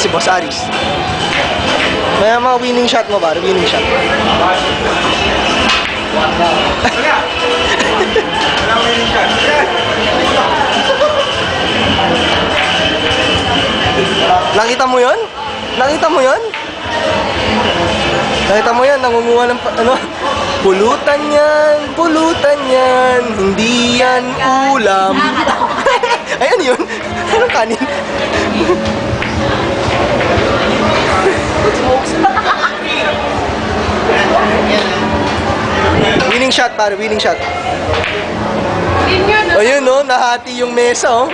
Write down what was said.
si Boss Aris. May mga winning shot mo ba? Winning shot. Nakita mo yun? Nakita mo yun? Nakita mo yan, nangunguha ng ano? Pulutan yan, hindi yan ulam. Ayan yun. Anong kanin? Winning shot, pare, winning shot. Ayun, no, nahati yung mesa, oh.